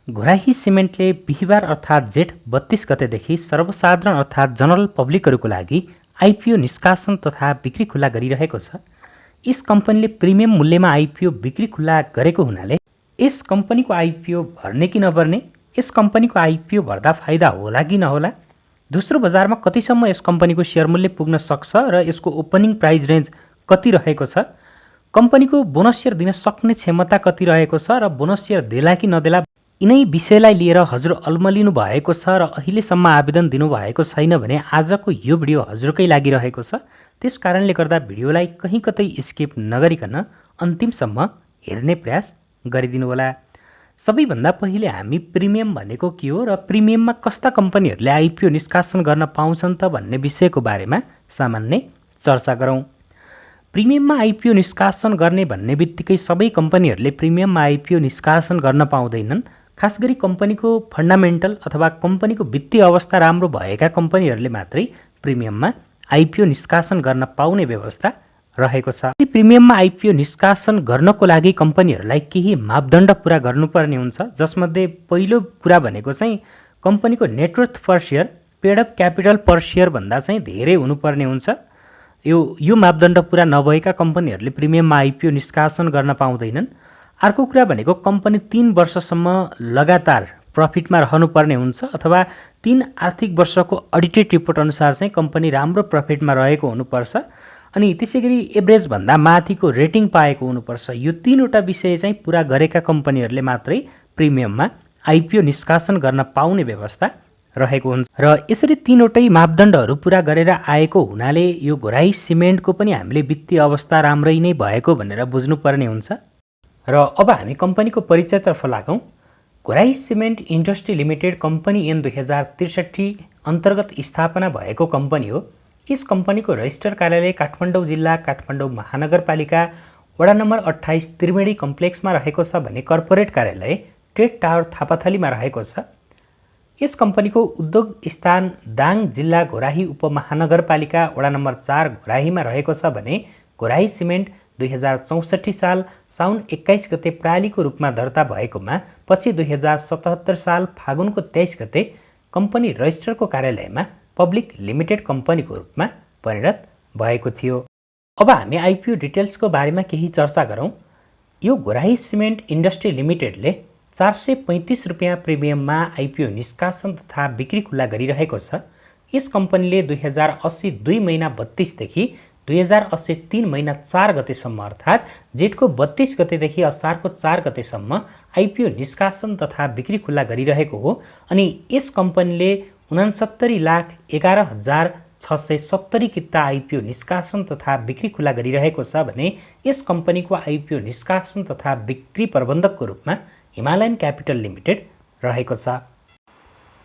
घोराही सिमेन्टले बिहिबार अर्थात् जेठ 32 गतेदेखि सर्वसाधारण अर्थात् जनरल पब्लिकहरूको लागि आइपिओ निष्कासन तथा बिक्री खुल्ला गरिरहेको छ। यस कम्पनीले प्रिमियम मूल्यमा आइपिओ बिक्री खुल्ला गरेको हुनाले यस कम्पनीको आइपिओ भर्ने कि नभर्ने, यस कम्पनीको आइपिओ भर्दा फाइदा होला कि नहोला, दोस्रो बजारमा कतिसम्म यस कम्पनीको सेयर मूल्य पुग्न सक्छ र यसको ओपनिङ प्राइस रेन्ज कति रहेको छ, कम्पनीको बोनस सेयर दिन सक्ने क्षमता कति रहेको छ र बोनस सेयर देला कि नदेला, यिनै विषयलाई लिएर हजुर अल्मलिनु भएको छ र अहिलेसम्म आवेदन दिनुभएको छैन भने आजको यो भिडियो हजुरकै लागि रहेको छ। त्यस कारणले गर्दा भिडियोलाई कहीँ कतै स्किप नगरिकन अन्तिमसम्म हेर्ने प्रयास गरिदिनु होला। सबैभन्दा पहिले हामी प्रिमियम भनेको के हो र प्रिमियममा कस्ता कम्पनीहरूले आइपिओ निष्कासन गर्न पाउँछन् त भन्ने विषयको बारेमा सामान्य चर्चा गरौँ। प्रिमियममा आइपिओ निष्कासन गर्ने भन्ने बित्तिकै सबै कम्पनीहरूले प्रिमियममा आइपिओ निष्कासन गर्न पाउँदैनन्। खास गरी कम्पनीको फन्डामेन्टल अथवा कम्पनीको वित्तीय अवस्था राम्रो भएका कम्पनीहरूले मात्रै प्रिमियममा आइपिओ निष्कासन गर्न पाउने व्यवस्था रहेको छ। प्रिमियममा आइपिओ निष्कासन गर्नको लागि कम्पनीहरूलाई केही मापदण्ड पुरा गर्नुपर्ने हुन्छ, जसमध्ये पहिलो कुरा भनेको चाहिँ कम्पनीको नेटवर्थ पर सेयर पेड अप क्यापिटल पर सेयर भन्दा चाहिँ धेरै हुनुपर्ने हुन्छ। यो मापदण्ड पुरा नभएका कम्पनीहरूले प्रिमियममा आइपिओ निष्कासन गर्न पाउँदैनन्। अर्को कुरा भनेको कम्पनी 3 वर्षसम्म लगातार प्रफिटमा रहनुपर्ने हुन्छ अथवा 3 आर्थिक वर्षको अडिटेड रिपोर्ट अनुसार चाहिँ कम्पनी राम्रो प्रफिटमा रहेको हुनुपर्छ। अनि त्यसैगरी एभरेजभन्दा माथिको रेटिङ पाएको हुनुपर्छ। यो 3वटा विषय चाहिँ पुरा गरेका कम्पनीहरूले मात्रै प्रिमियममा आइपिओ निष्कासन गर्न पाउने व्यवस्था रहेको हुन्छ र यसरी 3वटै मापदण्डहरू पुरा गरेर आएको हुनाले यो घोराही सिमेन्टको पनि हामीले वित्तीय अवस्था राम्रै नै भएको भनेर बुझ्नुपर्ने हुन्छ। र अब हामी कम्पनीको परिचयतर्फ लागौँ। Ghorahi cement industry limited company ऐन 2063 अन्तर्गत स्थापना भएको कम्पनी हो। यस कम्पनीको रजिस्टर कार्यालय काठमाडौँ जिल्ला काठमाडौँ महानगरपालिका वडा नम्बर 28 त्रिवेणी कम्प्लेक्समा रहेको छ भने कर्पोरेट कार्यालय ट्रेड टावर थापाथलीमा रहेको छ। यस कम्पनीको उद्योग स्थान दाङ जिल्ला घोराही उपमहानगरपालिका वडा नम्बर 4 घोराहीमा रहेको छ भने घोराही सिमेन्ट 2064 साल साउन 21 गते प्रालीको रूपमा दर्ता भएकोमा पछि 2077 साल फागुनको 23 गते कम्पनी रजिस्टरको कार्यालयमा पब्लिक लिमिटेड कम्पनीको रूपमा परिणत भएको थियो। अब हामी आइपिओ डिटेल्सको बारेमा केही चर्चा गरौँ। यो घोराही सिमेन्ट इन्डस्ट्री लिमिटेडले 435 रुपियाँ प्रिमियममा आइपिओ निष्कासन तथा बिक्री खुल्ला गरिरहेको छ। यस कम्पनीले 2080 2 महिना 32 देखि 2080 3 महिना 4 गतेसम्म अर्थात् जेठको 32 गतेदेखि असारको 4 गतेसम्म आइपिओ निष्कासन तथा बिक्री खुल्ला गरिरहेको हो। अनि यस कम्पनीले 69,11,670 किता आइपिओ निष्कासन तथा बिक्री खुल्ला गरिरहेको छ भने यस कम्पनीको आइपिओ निष्कासन तथा बिक्री प्रबन्धकको रूपमा हिमालयन क्यापिटल लिमिटेड रहेको छ।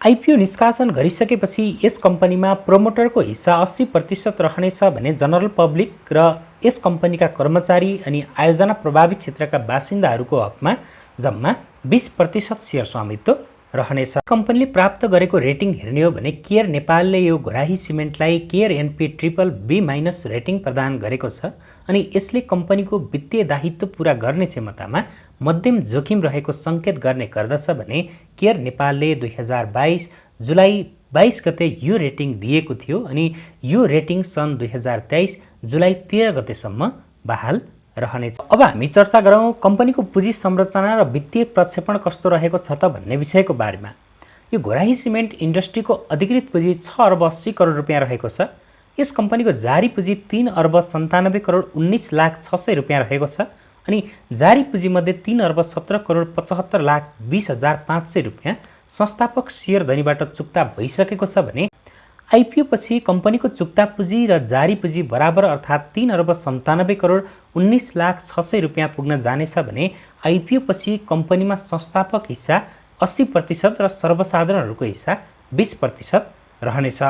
आइपिओ निष्कासन गरिसकेपछि यस कम्पनीमा प्रोमोटरको हिस्सा 80% रहनेछ भने जनरल पब्लिक र यस कम्पनीका कर्मचारी अनि आयोजना प्रभावित क्षेत्रका बासिन्दाहरूको हकमा जम्मा 20% सेयर स्वामित्व रहनेछ। कम्पनीले प्राप्त गरेको रेटिङ हेर्ने हो भने केयर नेपालले यो घोराही सिमेन्टलाई केयर एनपी BBB- रेटिङ प्रदान गरेको छ। अनि यसले कम्पनीको वित्तीय दायित्व पुरा गर्ने क्षमतामा मध्यम जोखिम रहेको सङ्केत गर्ने गर्दछ भने केयर नेपालले 2022 जुलाई 22 गते यो रेटिङ दिएको थियो अनि यो रेटिङ सन् 2023 जुलाई 13 गतेसम्म बहाल रहनेछ। अब हामी चर्चा गरौँ कम्पनीको पुँजी संरचना र वित्तीय प्रक्षेपण कस्तो रहेको छ त भन्ने विषयको बारेमा। यो घोराही सिमेन्ट इन्डस्ट्रीको अधिकृत पुँजी 6 अर्ब 80 करोड रुपियाँ रहेको छ। यस कम्पनीको जारी पुँजी 3 अर्ब 97 करोड 19 लाख 600 रुपियाँ रहेको छ। अनि जारी पुँजीमध्ये 3 अर्ब 17 करोड 75 लाख 20 हजार 500 रुपियाँ संस्थापक सेयर धनीबाट चुक्ता भइसकेको छ भने आइपिओ पछि कम्पनीको चुक्ता पुँजी र जारी पुँजी बराबर अर्थात् 3 अर्ब 97 करोड 19 लाख 600 रुपियाँ पुग्न जानेछ भने आइपिओ पछि कम्पनीमा संस्थापक हिस्सा 80% र सर्वसाधारणहरूको हिस्सा 20% रहनेछ।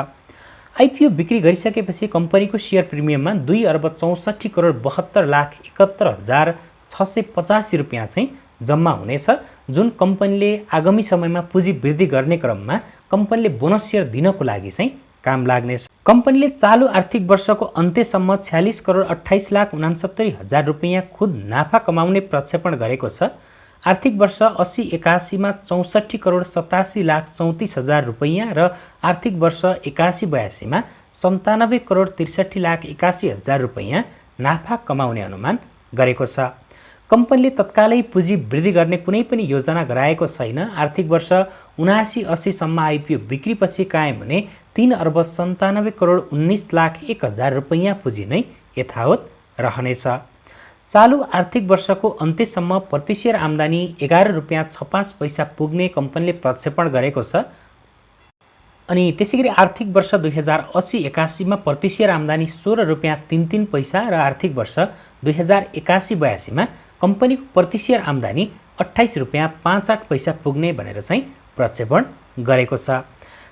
आइपिओ बिक्री गरिसकेपछि कम्पनीको सेयर प्रिमियममा 2 अर्ब 64 करोड 72 लाख 71 हजार 685 रुपियाँ चाहिँ जम्मा हुनेछ, जुन कम्पनीले आगामी समयमा पुँजी वृद्धि गर्ने क्रममा कम्पनीले बोनस सेयर दिनको लागि चाहिँ काम लाग्नेछ। कम्पनीले चालु आर्थिक वर्षको अन्त्यसम्म 46 करोड 28 लाख 69 हजार रुपियाँ खुद नाफा कमाउने प्रक्षेपण गरेको छ। आर्थिक वर्ष 80-81 मा 64 करोड 87 लाख 34 हजार रुपैयाँ र आर्थिक वर्ष 81-82 मा 97 करोड 63 लाख 81 हजार रुपैयाँ नाफा कमाउने अनुमान गरेको छ। कम्पनीले तत्कालै पुँजी वृद्धि गर्ने कुनै पनि योजना गराएको छैन। आर्थिक वर्ष 79-80 सम्म आइपिओ बिक्रीपछि कायम हुने 3 अर्ब 97 करोड 19 लाख 1 हजार रुपैयाँ पुँजी नै यथावत रहनेछ। चालु आर्थिक वर्षको अन्त्यसम्म प्रति सेयर आम्दानी 11 रुपियाँ 56 पैसा पुग्ने कम्पनीले प्रक्षेपण गरेको छ। अनि त्यसैगरी आर्थिक वर्ष 2080-81 मा प्रति सेयर आम्दानी 16 रुपियाँ 33 पैसा र आर्थिक वर्ष 2081-82 मा कम्पनीको प्रति सेयर आम्दानी 28 रुपियाँ 58 पैसा पुग्ने भनेर चाहिँ प्रक्षेपण गरेको छ।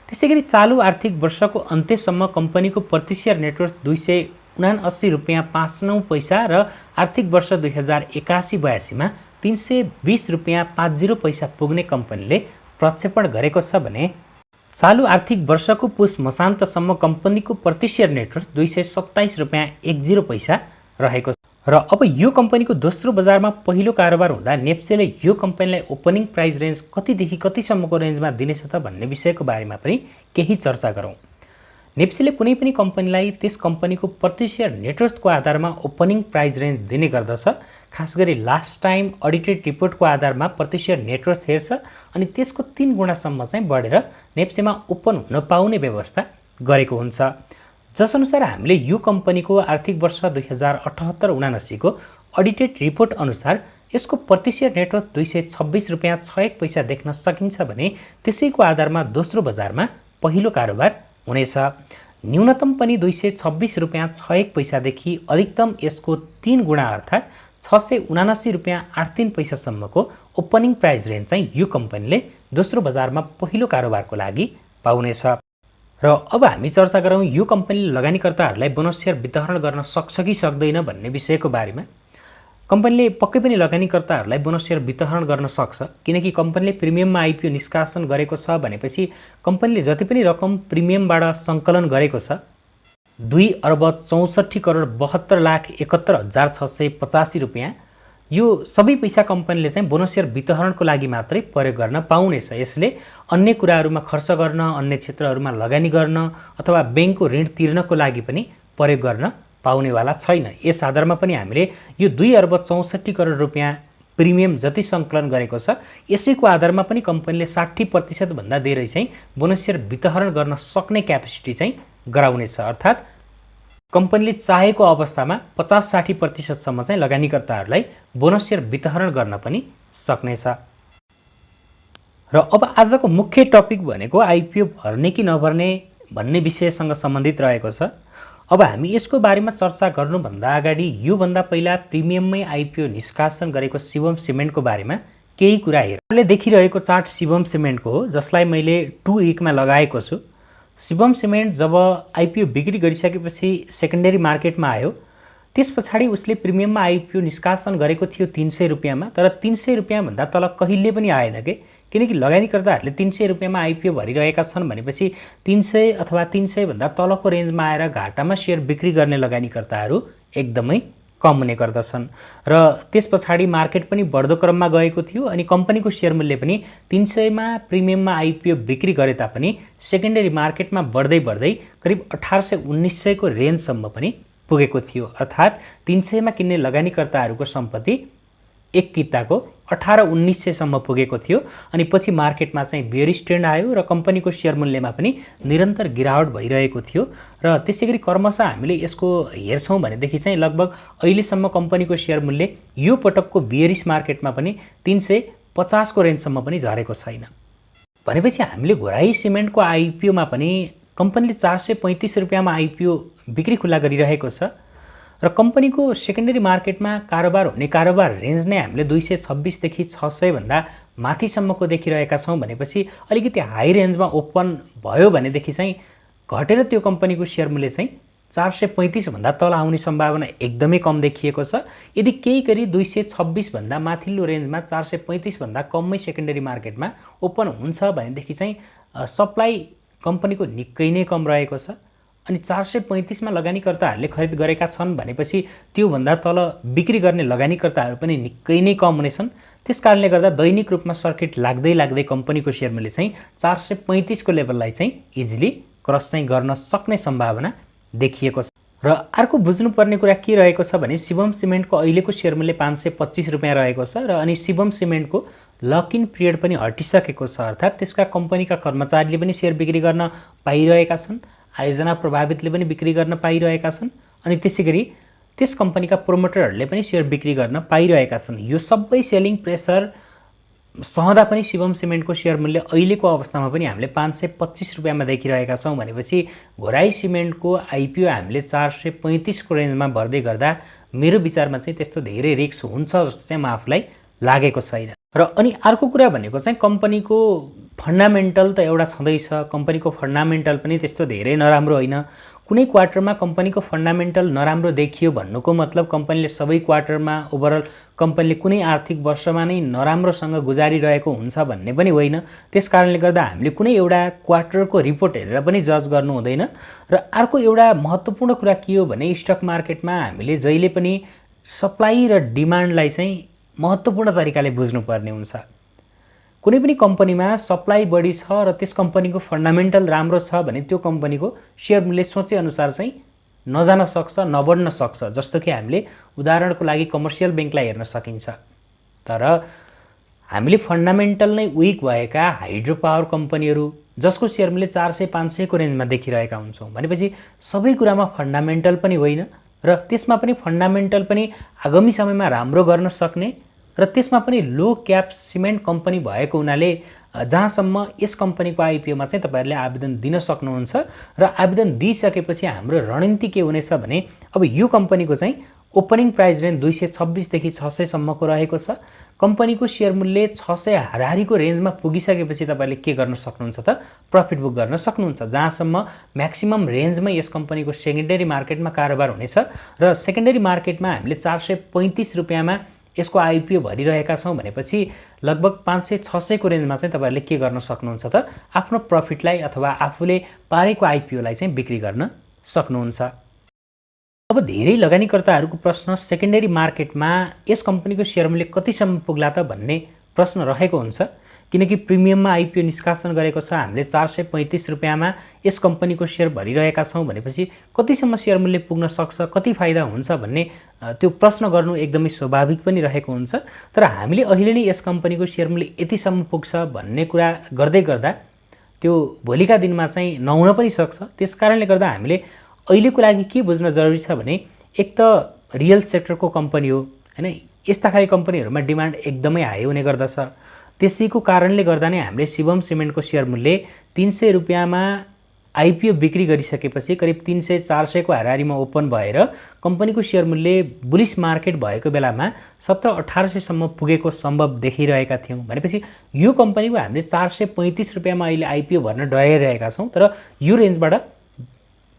त्यसैगरी चालु आर्थिक वर्षको अन्त्यसम्म कम्पनीको प्रति सेयर नेटवर्थ 279 रुपियाँ 59 पैसा र आर्थिक वर्ष 2081-82 मा 320 रुपियाँ 50 पैसा पुग्ने कम्पनीले प्रक्षेपण गरेको छ भने चालु आर्थिक वर्षको पुस मसान्तसम्म कम्पनीको प्रति सेयर नेटवर्थ 227 रुपियाँ 10 पैसा रहेको छ। र अब यो कम्पनीको दोस्रो बजारमा पहिलो कारोबार हुँदा नेप्सेले यो कम्पनीलाई ओपनिङ प्राइस रेन्ज कतिदेखि कतिसम्मको रेन्जमा दिनेछ त भन्ने विषयको बारेमा पनि केही चर्चा गरौँ। नेप्सेले कुनै पनि कम्पनीलाई त्यस कम्पनीको प्रति सेयर नेटवर्थको आधारमा ओपनिङ प्राइस रेन्ज दिने गर्दछ। खास गरी लास्ट टाइम अडिटेड रिपोर्टको आधारमा प्रति सेयर नेटवर्थ हेर्छ अनि त्यसको 3 गुणासम्म चाहिँ बढेर नेप्सेमा ओपन हुन पाउने व्यवस्था गरेको हुन्छ। जसअनुसार हामीले यो कम्पनीको आर्थिक वर्ष 2078-79 को अडिटेड रिपोर्ट अनुसार यसको प्रति सेयर नेटवर्थ 226 रुपियाँ 61 पैसा देख्न सकिन्छ भने त्यसैको आधारमा दोस्रो बजारमा पहिलो कारोबार हुनेछ। न्यूनतम पनि 226 रुपियाँ 61 पैसादेखि अधिकतम यसको 3 गुणा अर्थात् 679 रुपियाँ 83 पैसासम्मको ओपनिङ प्राइस रेन्ज चाहिँ यो कम्पनीले दोस्रो बजारमा पहिलो कारोबारको लागि पाउनेछ। र अब हामी चर्चा गरौँ यो कम्पनीले लगानीकर्ताहरूलाई बोनस सेयर वितरण गर्न सक्छ कि सक्दैन भन्ने विषयको बारेमा। कम्पनीले पक्कै पनि लगानीकर्ताहरूलाई बोनस सेयर वितरण गर्न सक्छ, किनकि कम्पनीले प्रिमियममा आइपिओ निष्कासन गरेको छ भनेपछि कम्पनीले जति पनि रकम प्रिमियमबाट सङ्कलन गरेको छ 2 अर्ब 64 करोड 72 लाख 71 हजार 685 रुपियाँ, यो सबै पैसा कम्पनीले चाहिँ बोनस सेयर वितरणको लागि मात्रै प्रयोग गर्न पाउनेछ। यसले अन्य कुराहरूमा खर्च गर्न, अन्य क्षेत्रहरूमा लगानी गर्न अथवा ब्याङ्कको ऋण तिर्नको लागि पनि प्रयोग गर्न पाउनेवाला छैन। यस आधारमा पनि हामीले यो 2 अर्ब 64 करोड रुपियाँ प्रिमियम जति सङ्कलन गरेको छ यसैको आधारमा पनि कम्पनीले 60% भन्दा धेरै चाहिँ बोनस सेयर वितरण गर्न सक्ने क्यापेसिटी चाहिँ गराउनेछ। अर्थात् कम्पनीले चाहेको अवस्थामा 50-60% सम्म चाहिँ लगानीकर्ताहरूलाई बोनस सेयर वितरण गर्न पनि सक्नेछ। र अब आजको मुख्य टपिक भनेको आइपिओ भर्ने कि नभर्ने भन्ने विषयसँग सम्बन्धित रहेको छ। अब हामी यसको बारेमा चर्चा गर्नुभन्दा अगाडि योभन्दा पहिला प्रिमियममै आइपिओ निष्कासन गरेको शिवम सिमेन्टको बारेमा केही कुरा हेर्नुले देखिरहेको चार्ट शिवम सिमेन्टको हो, जसलाई मैले 2 weekमा लगाएको छु। शिवम सिमेन्ट जब आइपिओ बिक्री गरिसकेपछि सेकेन्डरी मार्केटमा आयो, त्यस पछाडि उसले प्रिमियममा आइपिओ निष्कासन गरेको थियो 300 रुपियाँमा, तर 300 रुपियाँभन्दा तल कहिले पनि आएन के, किनकि लगानीकर्ताहरूले 300 रुपियाँमा आइपिओ भरिरहेका छन् भनेपछि 300 अथवा 300 भन्दा तलको रेन्जमा आएर घाटामा सेयर बिक्री गर्ने लगानीकर्ताहरू एकदमै कम हुने गर्दछन्। र त्यस पछाडि मार्केट पनि बढ्दो क्रममा गएको थियो अनि कम्पनीको सेयर मूल्य पनि 300 मा प्रिमियममा आइपिओ बिक्री गरे तापनि सेकेन्डरी मार्केटमा बढ्दै बढ्दै करिब 1800-1900 को रेन्जसम्म पनि पुगेको थियो। अर्थात् 300 मा किन्ने लगानीकर्ताहरूको सम्पत्ति एक किताको 1800-1900 सम्म पुगेको थियो अनि पछि मार्केटमा चाहिँ बेयरिश ट्रेन्ड आयो र कम्पनीको सेयर मूल्यमा पनि निरन्तर गिरावट भइरहेको थियो। र त्यसैगरी क्रमशः हामीले यसको हेर्छौँ भनेदेखि चाहिँ लगभग अहिलेसम्म कम्पनीको सेयर मूल्य यो पटकको बेयरिश मार्केटमा पनि 350 को रेन्जसम्म पनि झरेको छैन। भनेपछि हामीले घोराई सिमेन्टको आइपिओमा पनि कम्पनीले 435 रुपियाँमा आइपिओ बिक्री खुला गरिरहेको छ र कम्पनीको सेकेन्डरी मार्केटमा कारोबार हुने कारोबार रेन्ज नै हामीले 226 देखि 600 भन्दा माथिसम्मको देखिरहेका छौँ भनेपछि अलिकति हाई रेन्जमा ओपन भयो भनेदेखि चाहिँ घटेर त्यो कम्पनीको सेयर मूल्य चाहिँ 435 भन्दा तल आउने सम्भावना एकदमै कम देखिएको छ। यदि केही गरी 226 भन्दा माथिल्लो रेन्जमा 435 भन्दा कममै सेकेन्डरी मार्केटमा ओपन हुन्छ भनेदेखि चाहिँ सप्लाई कम्पनीको निकै नै कम रहेको छ अनि 435 मा लगानीकर्ताहरूले खरिद गरेका छन् भनेपछि त्यो भन्दा तल बिक्री गर्ने लगानीकर्ताहरू पनि निकै नै कम हुनेछन्। त्यसकारणले गर्दा दैनिक रूपमा सर्किट लाग्दै लाग्दै कम्पनीको सेयर मूल्य चाहिँ 435 को लेभललाई चाहिँ इजिली क्रस चाहिँ गर्न सक्ने सम्भावना देखिएको छ। र अर्को बुझ्नुपर्ने कुरा के रहेको छ भने शिवम सिमेन्टको अहिलेको सेयर मूल्य 525 रुपैयाँ रहेको छ र अनि शिवम सिमेन्टको लक इन पिरियड पनि हटिसकेको छ, अर्थात् त्यसका कम्पनीका कर्मचारीले पनि सेयर बिक्री गर्न पाइरहेका छन्, आयोजना प्रभावितले पनि बिक्री गर्न पाइरहेका छन्, अनि त्यसैगरी त्यस कम्पनीका प्रोमोटरहरूले पनि सेयर बिक्री गर्न पाइरहेका छन्। यो सबै सेलिङ प्रेसर सहँदा पनि शिवम सिमेन्टको सेयर मूल्य अहिलेको अवस्थामा पनि हामीले 525 रुपैयाँमा देखिरहेका छौँ भनेपछि घोराई सिमेन्टको आइपिओ हामीले 435 को रेन्जमा भर्दै गर्दा मेरो विचारमा चाहिँ त्यस्तो धेरै रिस्क हुन्छ जस्तो चाहिँ म आफूलाई लागेको छैन। र अनि अर्को कुरा भनेको चाहिँ कम्पनीको फन्डामेन्टल त एउटा छँदैछ, कम्पनीको फन्डामेन्टल पनि त्यस्तो धेरै नराम्रो होइन। कुनै क्वार्टरमा कम्पनीको फन्डामेन्टल नराम्रो देखियो भन्नुको मतलब कम्पनीले सबै क्वार्टरमा ओभरअल कम्पनीले कुनै आर्थिक वर्षमा नै नराम्रोसँग गुजारिरहेको हुन्छ भन्ने पनि होइन। त्यसकारणले गर्दा हामीले कुनै एउटा क्वार्टरको रिपोर्ट हेरेर पनि जज गर्नु हुँदैन। र अर्को एउटा महत्त्वपूर्ण कुरा के हो भने स्टक मार्केटमा हामीले जहिले पनि सप्लाई र डिमान्डलाई चाहिँ महत्त्वपूर्ण तरिकाले बुझ्नुपर्ने हुन्छ। कुनै पनि कम्पनीमा सप्लाई बढी छ र त्यस कम्पनीको फन्डामेन्टल राम्रो छ भने त्यो कम्पनीको सेयर मूल्य सोचे अनुसार चाहिँ नजान सक्छ, नबढ्न सक्छ। जस्तो कि हामीले उदाहरणको लागि कमर्सियल ब्याङ्कलाई हेर्न सकिन्छ। तर हामीले फन्डामेन्टल नै विक भएका हाइड्रो पावर कम्पनीहरू जसको सेयर मूल्य 400-500 को रेन्जमा देखिरहेका हुन्छौँ भनेपछि सबै कुरामा फन्डामेन्टल पनि होइन र त्यसमा पनि फन्डामेन्टल पनि आगामी समयमा राम्रो गर्न सक्ने र त्यसमा पनि लो क्याप सिमेन्ट कम्पनी भएको हुनाले जहाँसम्म यस कम्पनीको आइपिओमा चाहिँ तपाईहरुले आवेदन दिन सक्नुहुन्छ र आवेदन दिइसकेपछि हाम्रो रणनीति के हुनेछ भने अब यो कम्पनीको चाहिँ ओपनिङ प्राइस रेन्ज 226 देखि 600 सम्मको रहेको छ। कम्पनीको शेयर मूल्य 600 हाराहारीको रेन्जमा पुगिसकेपछि तपाईहरुले के गर्न सक्नुहुन्छ त प्रॉफिट बुक गर्न सक्नुहुन्छ, जहाँसम्म म्याक्सिमम रेन्जमा यस कम्पनीको सेकेन्डरी मार्केटमा कारोबार हुनेछ र सेकेन्डरी मार्केटमा हामीले 435 रुपैयाँमा यसको आइपिओ भरिरहेका छौं भनेपछि लगभग 500-600 को रेन्जमा चाहिँ तपाईहरुले के गर्न सक्नुहुन्छ त आफ्नो प्रॉफिटलाई अथवा आफूले पारेको आइपिओलाई चाहिँ बिक्री गर्न सक्नुहुन्छ। अब धेरै लगानीकर्ताहरूको प्रश्न सेकेन्डरी मार्केटमा यस कम्पनीको शेयर मूल्य कतिसम्म पुग्ला त भन्ने प्रश्न रहेको हुन्छ, किनकि प्रिमियममा आइपिओ निष्कासन गरेको छ हामीले 435 रुपैयाँमा यस कम्पनीको शेयर भरिरहेका छौं भनेपछि कतिसम्म शेयर मूल्य पुग्न सक्छ, कति फाइदा हुन्छ भन्ने त्यो प्रश्न गर्नु एकदमै स्वाभाविक पनि रहेको हुन्छ। तर हामीले अहिले नै यस कम्पनीको शेयर मूल्य यतिसम्म पुग्छ भन्ने कुरा गर्दै गर्दा त्यो भोलिका दिनमा चाहिँ नहुन पनि सक्छ। त्यसकारणले गर्दा हामीले अहिलेको लागि के बुझ्न जरुरी छ भने एक त रियल सेक्टरको कम्पनी हो हैन, यस्ता खाली कम्पनीहरुमा डिमान्ड एकदमै हाई हुने गर्दछ। त्यसैको कारणले गर्दा नै हामीले शिवम सिमेन्टको शेयर मूल्य 300 रुपैयाँमा आइपिओ बिक्री गरिसकेपछि करिब 300-400 को हाराहारीमा ओपन भएर कम्पनीको शेयर मूल्य बुलिश मार्केट भएको बेलामा 1700-1800 सम्म पुगेको सम्भव देखिरहेका थियौं भनेपछि यो कम्पनीको हामीले 435 रुपैयाँमा अहिले आइपिओ भर्न डराइरहेका छौं, तर यो रेन्जबाट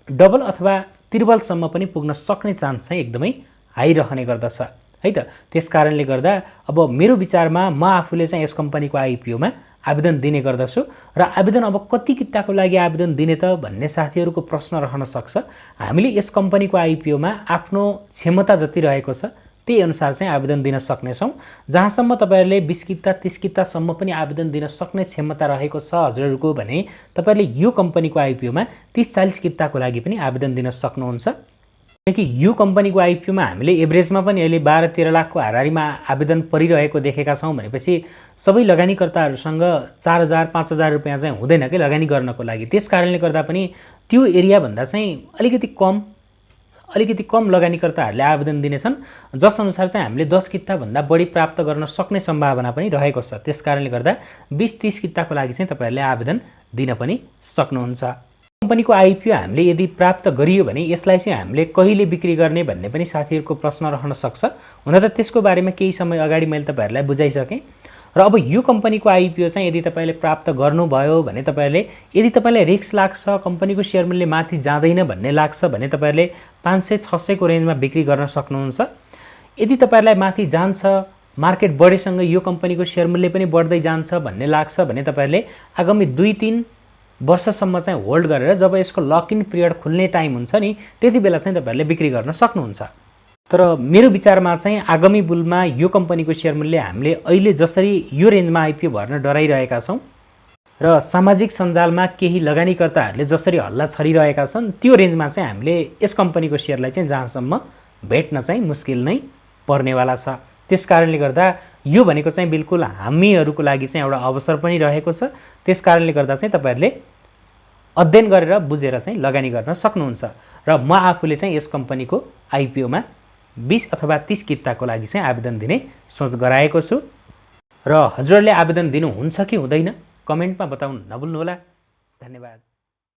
डबल अथवा त्रिबल सम्म पनि पुग्न सक्ने चान्स चाहिँ एकदमै हाई रहने गर्दछ है त। त्यसकारणले गर्दा अब मेरो विचारमा म आफूले चाहिँ यस कम्पनीको आइपिओमा आवेदन दिने गर्दछु र आवेदन अब कति किताको लागि आवेदन दिने त भन्ने साथीहरुको प्रश्न रहन सक्छ। हामीले यस कम्पनीको आइपिओमा आफ्नो क्षमता जति रहेको छ त्यही अनुसार चाहिँ आवेदन दिन सक्ने छौं। जहाँसम्म तपाईहरुले 20 किता 30 किता सम्म पनि आवेदन दिन सक्ने क्षमता रहेको छ हजुरहरुको भने तपाईहरुले यो कम्पनीको आइपिओमा 30-40 किताको लागि पनि आवेदन दिन सक्नुहुन्छ, किनकि यो कम्पनीको आइपिओमा हामीले एभरेजमा पनि अहिले 12-13 लाखको हाराहारीमा आवेदन परिरहेको देखेका छौं भनेपछि सबै लगानीकर्ताहरुसँग 4000-5000 रुपैयाँ चाहिँ हुँदैन के लगानी गर्नको लागि। त्यसकारणले गर्दा पनि त्यो एरिया भन्दा चाहिँ अलिकति कम लगानीकर्ताहरूले आवेदन दिनेछन्, जस अनुसार चाहिँ हामीले 10 किता भन्दा बढी प्राप्त गर्न सक्ने सम्भावना पनि रहेको छ। त्यसकारणले गर्दा 20-30 किताको लागि चाहिँ तपाईहरुले आवेदन दिन पनि सक्नुहुन्छ। कम्पनीको आइपिओ हामीले यदि प्राप्त गरियो भने यसलाई चाहिँ हामीले कहिले बिक्री गर्ने भन्ने पनि साथीहरुको प्रश्न रहन सक्छ। हुन त त्यसको बारेमा केही समय अगाडि मैले तपाईहरुलाई बुझाइसके र अब यो कम्पनीको आइपिओ चाहिँ यदि तपाईले प्राप्त गर्नुभयो भने यदि तपाईलाई रिस्क लाग्छ, कम्पनीको शेयर मूल्य माथि जाँदैन भन्ने लाग्छ भने तपाईहरुले 500-600 को रेन्जमा बिक्री गर्न सक्नुहुन्छ। यदि तपाईलाई माथि जान्छ, मार्केट बढेसँग यो कम्पनीको शेयर मूल्य पनि बढ्दै जान्छ भन्ने लाग्छ भने तपाईहरुले आगामी 2-3 वर्षसम्म चाहिँ होल्ड गरेर जब यसको लक इन पिरियड खुल्ने टाइम हुन्छ नि त्यति बेला चाहिँ तपाईहरुले बिक्री गर्न सक्नुहुन्छ। तर मेरो विचारमा चाहिँ आगामी बुलमा यो कम्पनीको सेयर मूल्य हामीले अहिले जसरी यो रेन्जमा आइपिओ भर्न डराइरहेका छौँ र सामाजिक सञ्जालमा केही लगानीकर्ताहरूले जसरी हल्ला छरिरहेका छन् त्यो रेन्जमा चाहिँ हामीले यस कम्पनीको सेयरलाई चाहिँ जहाँसम्म भेट्न चाहिँ मुस्किल नै पर्नेवाला छ। त्यसकारणले गर्दा यो भनेको चाहिँ बिल्कुल हामीहरूको लागि चाहिँ एउटा अवसर पनि रहेको छ। त्यसकारणले गर्दा चाहिँ तपाईहरुले अध्ययन गरेर बुझेर चाहिँ लगानी गर्न सक्नुहुन्छ र म आफूले चाहिँ यस कम्पनीको आइपिओमा 20 अथवा 30 किताको लागि चाहिँ आवेदन दिने सोच गराएको छु र हजुरहरूले आवेदन दिनुहुन्छ कि हुँदैन कमेन्टमा बताउन नभुल्नुहोला। धन्यवाद।